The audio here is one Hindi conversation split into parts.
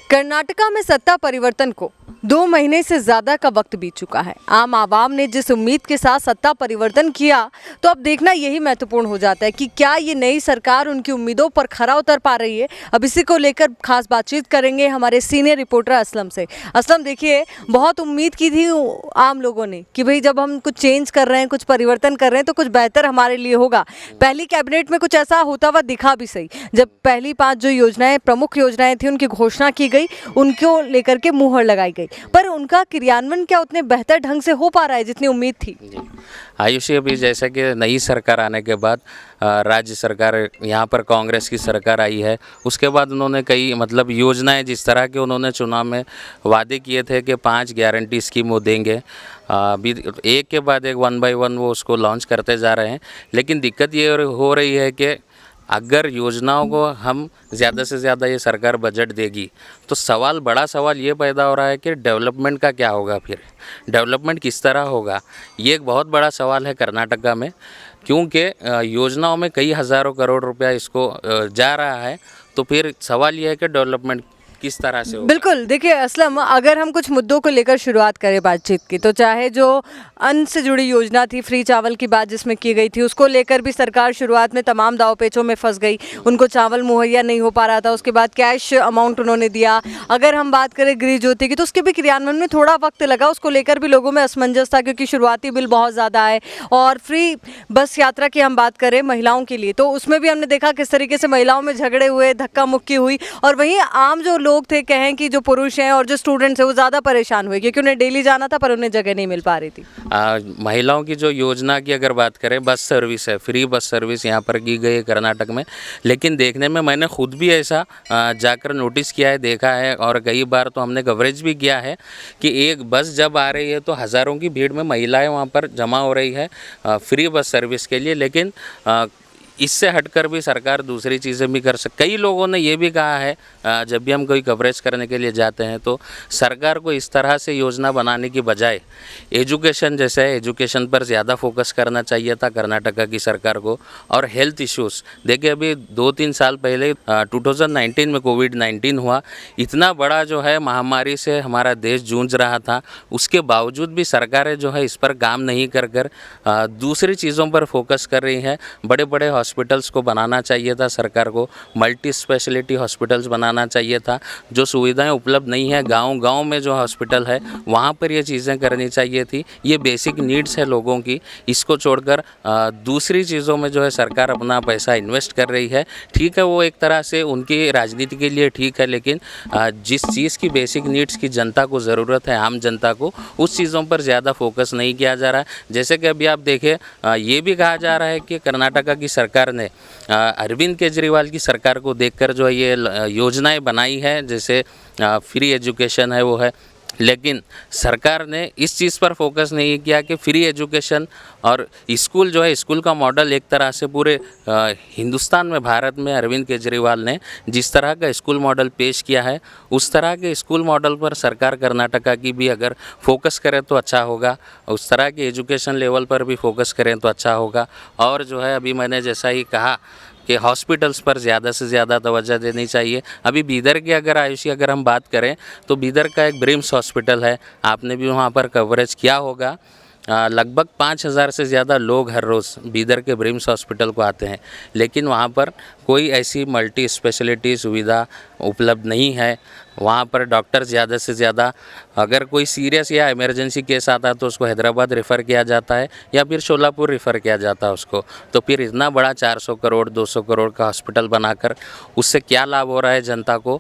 कर्नाटका में सत्ता परिवर्तन को 2 महीने से ज़्यादा का वक्त बीत चुका है। आम आवाम ने जिस उम्मीद के साथ सत्ता परिवर्तन किया, तो अब देखना यही महत्वपूर्ण हो जाता है कि क्या ये नई सरकार उनकी उम्मीदों पर खरा उतर पा रही है। अब इसी को लेकर खास बातचीत करेंगे हमारे सीनियर रिपोर्टर असलम से। असलम, देखिए, बहुत उम्मीद की थी आम लोगों ने कि भाई जब हम कुछ चेंज कर रहे हैं, कुछ परिवर्तन कर रहे हैं, तो कुछ बेहतर हमारे लिए होगा। पहली कैबिनेट में कुछ ऐसा होता हुआ दिखा भी सही, जब पहली 5 जो योजनाएं, प्रमुख योजनाएं थी, उनकी घोषणा की गई, उनको लेकर के मुहर लगाई गई, पर उनका क्रियान्वयन क्या उतने बेहतर ढंग से हो पा रहा है जितनी उम्मीद थी? आयुषी, अभी जैसा कि नई सरकार आने के बाद राज्य सरकार यहाँ पर कांग्रेस की सरकार आई है, उसके बाद उन्होंने कई योजनाएं, जिस तरह के उन्होंने चुनाव में वादे किए थे कि 5 गारंटी स्कीम वो देंगे, अभी एक के बाद एक 1 बाय 1 वो उसको लॉन्च करते जा रहे हैं। लेकिन दिक्कत ये हो रही है कि अगर योजनाओं को हम ज़्यादा से ज़्यादा ये सरकार बजट देगी, तो बड़ा सवाल ये पैदा हो रहा है कि डेवलपमेंट का क्या होगा, फिर डेवलपमेंट किस तरह होगा। ये एक बहुत बड़ा सवाल है कर्नाटका में, क्योंकि योजनाओं में कई हज़ारों करोड़ रुपया इसको जा रहा है। तो फिर सवाल ये है कि डेवलपमेंट किस तरह से होगा। बिल्कुल, देखिए असलम, अगर हम कुछ मुद्दों को लेकर शुरुआत करें बातचीत की, तो चाहे जो अन्न से जुड़ी योजना थी, फ्री चावल की बात जिसमें की गई थी, उसको लेकर भी सरकार शुरुआत में तमाम दाव पेचों में फंस गई। उनको चावल मुहैया नहीं हो पा रहा था, उसके बाद कैश अमाउंट उन्होंने दिया। अगर हम बात करें गृह ज्योति की, तो उसके भी क्रियान्वयन में थोड़ा वक्त लगा, उसको लेकर भी लोगों में असमंजस था, क्योंकि शुरुआती बिल बहुत ज़्यादा आए। और फ्री बस यात्रा की हम बात करें महिलाओं के लिए, तो उसमें भी हमने देखा किस तरीके से महिलाओं में झगड़े हुए, धक्का मुक्की हुई, और वहीं आम जो लोग थे, कहें कि जो पुरुष हैं और जो स्टूडेंट्स हैं, वो ज़्यादा परेशान हुए, क्योंकि उन्हें डेली जाना था पर उन्हें जगह नहीं मिल पा रही थी। महिलाओं की जो योजना की अगर बात करें, बस सर्विस है, फ्री बस सर्विस यहाँ पर की गई है कर्नाटक में। लेकिन देखने में मैंने खुद भी ऐसा जाकर नोटिस किया है, देखा है, और कई बार तो हमने कवरेज भी किया है कि एक बस जब आ रही है तो हज़ारों की भीड़ में महिलाएं वहाँ पर जमा हो रही है फ्री बस सर्विस के लिए। लेकिन इससे हटकर भी सरकार दूसरी चीज़ें भी कर सकती। कई लोगों ने ये भी कहा है, जब भी हम कोई कवरेज करने के लिए जाते हैं, तो सरकार को इस तरह से योजना बनाने की बजाय एजुकेशन, जैसे एजुकेशन पर ज़्यादा फोकस करना चाहिए था कर्नाटका की सरकार को। और हेल्थ इश्यूज़ देखिए, अभी 2-3 साल पहले 2019 में कोविड-19 हुआ, इतना बड़ा जो है महामारी से हमारा देश जूझ रहा था, उसके बावजूद भी सरकारें जो है इस पर काम नहीं कर दूसरी चीज़ों पर फोकस कर रही हैं। बड़े बड़े हॉस्पिटल्स को बनाना चाहिए था सरकार को, मल्टी स्पेशलिटी हॉस्पिटल्स बनाना चाहिए था। जो सुविधाएं उपलब्ध नहीं है गांव-गांव में, जो हॉस्पिटल है वहां पर ये चीज़ें करनी चाहिए थी। ये बेसिक नीड्स है लोगों की, इसको छोड़कर दूसरी चीज़ों में जो है सरकार अपना पैसा इन्वेस्ट कर रही है। ठीक है, वो एक तरह से उनकी राजनीति के लिए ठीक है, लेकिन जिस चीज़ की बेसिक नीड्स की जनता को ज़रूरत है, आम जनता को, उस चीज़ों पर ज़्यादा फोकस नहीं किया जा रहा है। जैसे कि अभी आप देखें, ये भी कहा जा रहा है कि कर्नाटका की सरकार ने अरविंद केजरीवाल की सरकार को देखकर जो ये योजनाएं बनाई है, जैसे फ्री एजुकेशन है वो है। लेकिन सरकार ने इस चीज़ पर फोकस नहीं किया कि फ्री एजुकेशन और स्कूल जो है, स्कूल का मॉडल एक तरह से पूरे हिंदुस्तान में, भारत में अरविंद केजरीवाल ने जिस तरह का स्कूल मॉडल पेश किया है, उस तरह के स्कूल मॉडल पर सरकार कर्नाटका की भी अगर फोकस करे तो अच्छा होगा। उस तरह के एजुकेशन लेवल पर भी फोकस करें तो अच्छा होगा। और जो है, अभी मैंने जैसा ही कहा कि हॉस्पिटल्स पर ज़्यादा से ज़्यादा तवज्जो देनी चाहिए। अभी बीदर की अगर हम बात करें, तो बीदर का एक ब्रिम्स हॉस्पिटल है, आपने भी वहाँ पर कवरेज किया होगा। लगभग 5000 से ज़्यादा लोग हर रोज़ बीदर के ब्रिम्स हॉस्पिटल को आते हैं, लेकिन वहाँ पर कोई ऐसी मल्टी स्पेशलिटी सुविधा उपलब्ध नहीं है। वहाँ पर डॉक्टर ज़्यादा से ज़्यादा, अगर कोई सीरियस या इमरजेंसी केस आता है तो उसको हैदराबाद रेफ़र किया जाता है या फिर शोलापुर रेफ़र किया जाता है उसको। तो फिर इतना बड़ा 400 करोड़ 200 करोड़ का हॉस्पिटल बनाकर उससे क्या लाभ हो रहा है जनता को,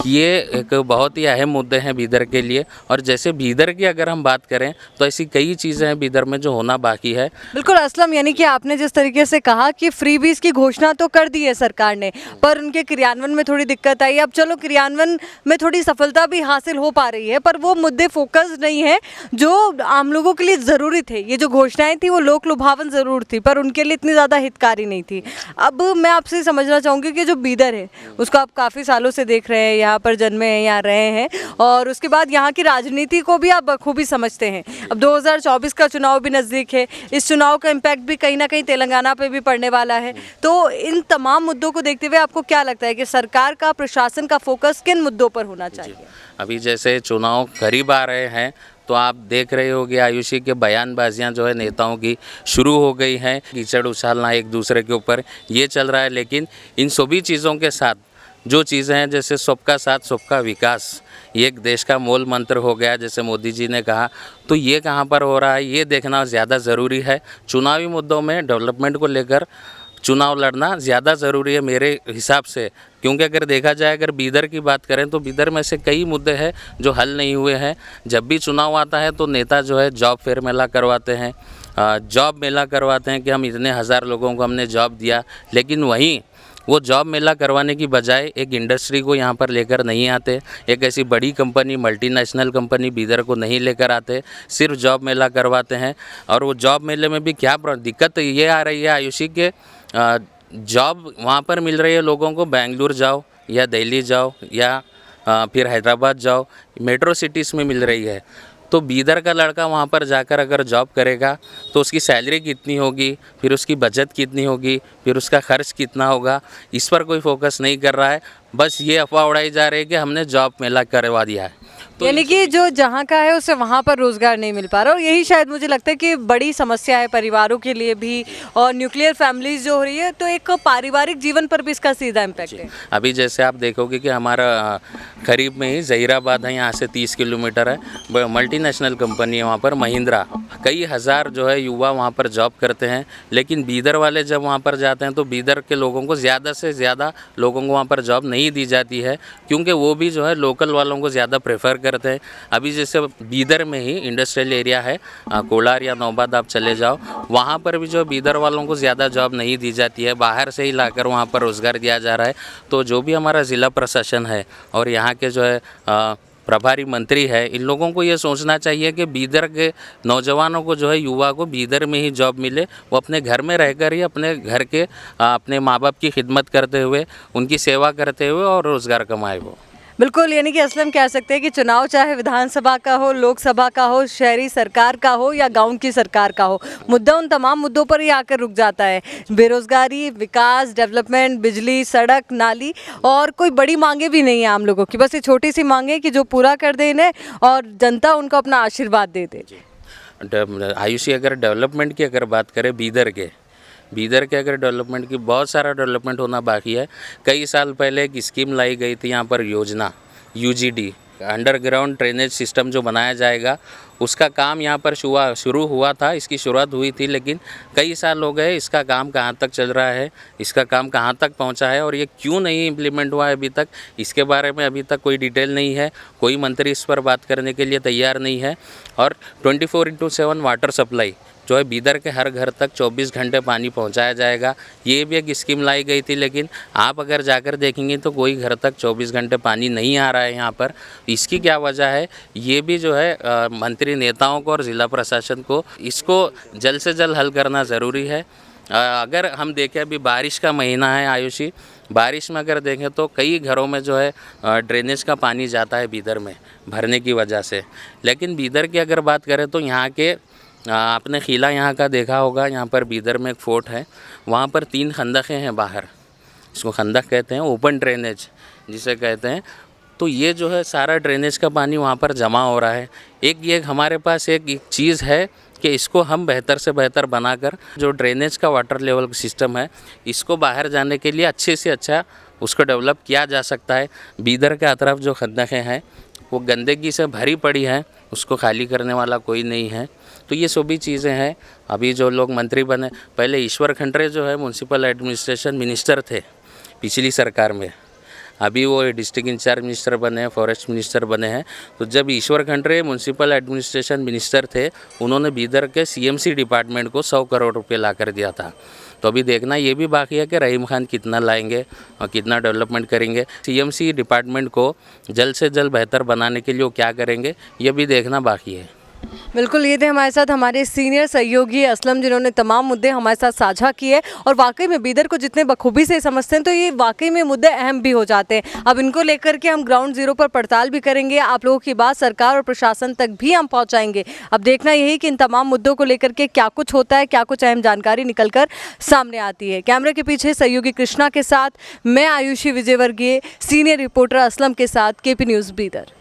ये एक बहुत ही अहम मुद्दे हैं बीदर के लिए। और जैसे बीदर की अगर हम बात करें, तो ऐसी कई चीज़ें हैं बीदर में जो होना बाकी है। बिल्कुल असलम, यानी कि आपने जिस तरीके से कहा कि फ्री बीस की घोषणा तो कर दी है सरकार ने, पर उनके क्रियान्वयन में थोड़ी दिक्कत आई। अब चलो, क्रियान्वयन में थोड़ी सफलता भी हासिल हो पा रही है, पर वो मुद्दे फोकस नहीं है जो आम लोगों के लिए ज़रूरी थे। ये जो घोषणाएं थी वो लोक लुभावन ज़रूर थी, पर उनके लिए इतनी ज़्यादा हितकारी नहीं थी। अब मैं आपसे समझना चाहूँगी कि जो बीदर है, उसको आप काफ़ी सालों से देख रहे हैं, यहाँ पर जन्मे हैं, यहाँ रहे हैं, और उसके बाद यहाँ की राजनीति को भी आप बखूबी समझते हैं। अब 2024 का चुनाव भी नज़दीक है, इस चुनाव का इम्पैक्ट भी कहीं ना कहीं तेलंगाना पे भी पड़ने वाला है। तो इन तमाम मुद्दों को देखते हुए आपको क्या लगता है कि सरकार का, प्रशासन का फोकस किन मुद्दों पर होना होना चाहिए? अभी जैसे चुनाव करीब आ रहे हैं तो आप देख रहे होगे आयुषी के बयानबाजियां जो है नेताओं की शुरू हो गई हैं, कीचड़ उछालना एक दूसरे के ऊपर, ये चल रहा है। लेकिन इन सभी चीज़ों के साथ जो चीज़ें हैं जैसे सबका साथ सबका विकास, ये एक देश का मूल मंत्र हो गया जैसे मोदी जी ने कहा, तो ये कहाँ पर हो रहा है ये देखना ज़्यादा ज़रूरी है। चुनावी मुद्दों में डेवलपमेंट को लेकर चुनाव लड़ना ज़्यादा ज़रूरी है मेरे हिसाब से, क्योंकि अगर देखा जाए अगर बीदर की बात करें तो बीदर में से कई मुद्दे हैं जो हल नहीं हुए हैं। जब भी चुनाव आता है तो नेता जो है जॉब फेयर मेला करवाते हैं, जॉब मेला करवाते हैं कि हम इतने हज़ार लोगों को हमने जॉब दिया, लेकिन वहीं वो जॉब मेला करवाने की बजाय एक इंडस्ट्री को यहाँ पर लेकर नहीं आते, एक ऐसी बड़ी कंपनी मल्टीनेशनल कंपनी बीदर को नहीं लेकर आते, सिर्फ जॉब मेला करवाते हैं। और वो जॉब मेले में भी क्या दिक्कत ये आ रही है आयुषी के, जॉब वहाँ पर मिल रही है लोगों को, बेंगलुरु जाओ या दिल्ली जाओ या फिर हैदराबाद जाओ, मेट्रो सिटीज़ में मिल रही है। तो बीदर का लड़का वहाँ पर जाकर अगर जॉब करेगा तो उसकी सैलरी कितनी होगी, फिर उसकी बचत कितनी होगी, फिर उसका खर्च कितना होगा, इस पर कोई फोकस नहीं कर रहा है। बस ये अफवाह उड़ाई जा रही है कि हमने जॉब मेला करवा दिया है। तो यानी कि जो जहाँ का है उसे वहाँ पर रोजगार नहीं मिल पा रहा, और यही शायद मुझे लगता है कि बड़ी समस्या है परिवारों के लिए भी, और न्यूक्लियर फैमिलीज जो हो रही है तो एक पारिवारिक जीवन पर भी इसका सीधा इम्पैक्ट है। अभी जैसे आप देखोगे कि हमारा करीब में ही ज़हीराबाद है, यहाँ से 30 किलोमीटर है, मल्टीनेशनल कंपनी है वहाँ पर महिंद्रा, कई हज़ार जो है युवा वहाँ पर जॉब करते हैं। लेकिन बीदर वाले जब वहाँ पर जाते हैं तो बीदर के लोगों को ज़्यादा से ज़्यादा लोगों को वहाँ पर जॉब नहीं दी जाती है, क्योंकि वो भी जो है लोकल वालों को ज़्यादा प्रेफर करते हैं। अभी जैसे बीदर में ही इंडस्ट्रियल एरिया है, कोलार या नौबाद आप चले जाओ, वहाँ पर भी जो बीदर वालों को ज़्यादा जॉब नहीं दी जाती है, बाहर से ही लाकर वहाँ पर रोज़गार दिया जा रहा है। तो जो भी हमारा ज़िला प्रशासन है और यहाँ के जो है प्रभारी मंत्री है, इन लोगों को ये सोचना चाहिए कि बीदर के नौजवानों को जो है युवा को बीदर में ही जॉब मिले, वो अपने घर में रहकर ही अपने घर के अपने माँ बाप की खिदमत करते हुए, उनकी सेवा करते हुए और रोज़गार कमाए वो। बिल्कुल, यानी कि असलम कह सकते हैं कि चुनाव चाहे विधानसभा का हो, लोकसभा का हो, शहरी सरकार का हो या गांव की सरकार का हो, मुद्दा उन तमाम मुद्दों पर ही आकर रुक जाता है। बेरोजगारी, विकास, डेवलपमेंट, बिजली, सड़क, नाली, और कोई बड़ी मांगे भी नहीं है आम लोगों की, बस ये छोटी सी मांगे कि जो पूरा कर दे इन्हें और जनता उनको अपना आशीर्वाद दे दे। आयुषी अगर डेवलपमेंट की अगर बात करें बीदर के अगर डेवलपमेंट की बहुत सारा डेवलपमेंट होना बाकी है। कई साल पहले एक स्कीम लाई गई थी यहाँ पर योजना UGD, अंडरग्राउंड ड्रेनेज सिस्टम जो बनाया जाएगा, उसका काम यहाँ पर शुरू हुआ था, इसकी शुरुआत हुई थी, लेकिन कई साल हो गए, इसका काम कहाँ तक चल रहा है, इसका काम कहाँ तक पहुँचा है और ये क्यों नहीं इम्प्लीमेंट हुआ है अभी तक, इसके बारे में अभी तक कोई डिटेल नहीं है, कोई मंत्री इस पर बात करने के लिए तैयार नहीं है। और 24/7 वाटर सप्लाई जो है बीदर के हर घर तक 24 घंटे पानी पहुंचाया जाएगा, ये भी एक स्कीम लाई गई थी, लेकिन आप अगर जाकर देखेंगे तो कोई घर तक 24 घंटे पानी नहीं आ रहा है यहाँ पर। इसकी क्या वजह है, ये भी जो है मंत्री नेताओं को और ज़िला प्रशासन को इसको जल्द से जल्द हल करना ज़रूरी है। अगर हम देखें अभी बारिश का महीना है आयुषी, बारिश में अगर देखें तो कई घरों में जो है ड्रेनेज का पानी जाता है बीदर में भरने की वजह से। लेकिन बीदर की अगर बात करें तो यहाँ के आपने किला यहाँ का देखा होगा, यहाँ पर बीदर में एक फ़ोर्ट है, वहाँ पर 3 खंदकें हैं बाहर, इसको खंदक कहते हैं, ओपन ड्रेनेज जिसे कहते हैं। तो ये जो है सारा ड्रेनेज का पानी वहाँ पर जमा हो रहा है। ये हमारे पास एक चीज़ है कि इसको हम बेहतर से बेहतर बनाकर जो ड्रेनेज का वाटर लेवल सिस्टम है, इसको बाहर जाने के लिए अच्छे से अच्छा उसको डेवलप किया जा सकता है। बीदर के अतरफ जो खंदकें हैं वो गंदगी से भरी पड़ी हैं, उसको खाली करने वाला कोई नहीं है। तो ये सभी चीज़ें हैं। अभी जो लोग मंत्री बने, पहले ईश्वर खंड्रे जो है म्यूनसिपल एडमिनिस्ट्रेशन मिनिस्टर थे पिछली सरकार में, अभी वो डिस्ट्रिक्ट इंचार्ज मिनिस्टर बने हैं, फॉरेस्ट मिनिस्टर बने हैं। तो जब ईश्वर खंड्रे म्यूनसिपल एडमिनिस्ट्रेशन मिनिस्टर थे, उन्होंने बीदर के CMC डिपार्टमेंट को 100 करोड़ रुपये ला कर दिया था। तो अभी देखना ये भी बाकी है कि रहीम खान कितना लाएंगे और कितना डेवलपमेंट करेंगे। CMC डिपार्टमेंट को जल्द से जल्द बेहतर बनाने के लिए वो क्या करेंगे, ये भी देखना बाकी है। बिल्कुल, ये थे हमारे साथ हमारे सीनियर सहयोगी असलम, जिन्होंने तमाम मुद्दे हमारे साथ साझा किए और वाकई में बीदर को जितने बखूबी से समझते हैं तो ये वाकई में मुद्दे अहम भी हो जाते हैं। अब इनको लेकर के हम ग्राउंड ज़ीरो पर पड़ताल भी करेंगे, आप लोगों की बात सरकार और प्रशासन तक भी हम पहुँचाएंगे। अब देखना यही कि इन तमाम मुद्दों को लेकर के क्या कुछ होता है, क्या कुछ अहम जानकारी निकल कर सामने आती है। कैमरे के पीछे सहयोगी कृष्णा के साथ मैं आयुषी विजयवर्गीय, सीनियर रिपोर्टर असलम के साथ, केपी न्यूज़ बीदर।